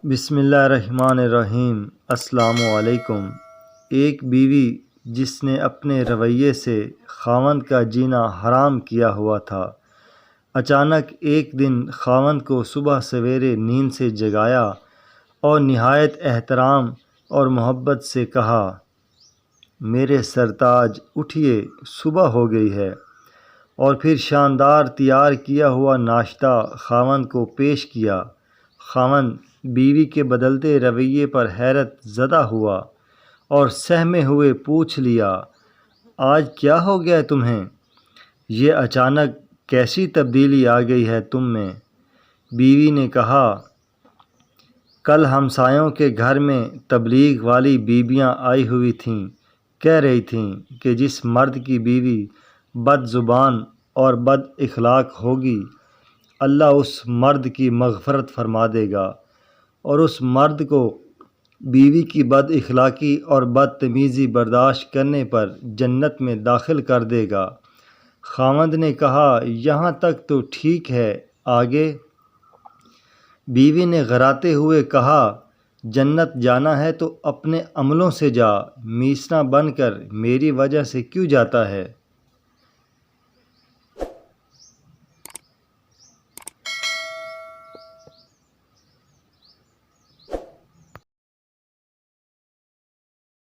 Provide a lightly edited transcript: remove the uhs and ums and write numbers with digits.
بسم اللہ الرحمن الرحیم۔ السلام علیکم۔ ایک بیوی جس نے اپنے رویے سے خاوند کا جینا حرام کیا ہوا تھا، اچانک ایک دن خاوند کو صبح سویرے نیند سے جگایا اور نہایت احترام اور محبت سے کہا، میرے سرتاج اٹھیے، صبح ہو گئی ہے، اور پھر شاندار تیار کیا ہوا ناشتہ خاوند کو پیش کیا۔ خاوند بیوی کے بدلتے رویے پر حیرت زدہ ہوا اور سہمے ہوئے پوچھ لیا، آج کیا ہو گیا تمہیں؟ یہ اچانک کیسی تبدیلی آ گئی ہے تم میں؟ بیوی نے کہا، کل ہمسایوں کے گھر میں تبلیغ والی بیویاں آئی ہوئی تھیں، کہہ رہی تھیں کہ جس مرد کی بیوی بد زبان اور بد اخلاق ہوگی، اللہ اس مرد کی مغفرت فرما دے گا، اور اس مرد کو بیوی کی بد اخلاقی اور بدتمیزی برداشت کرنے پر جنت میں داخل کر دے گا۔ خاوند نے کہا، یہاں تک تو ٹھیک ہے، آگے؟ بیوی نے غراتے ہوئے کہا، جنت جانا ہے تو اپنے عملوں سے جا، میسنا بن کر میری وجہ سے کیوں جاتا ہے؟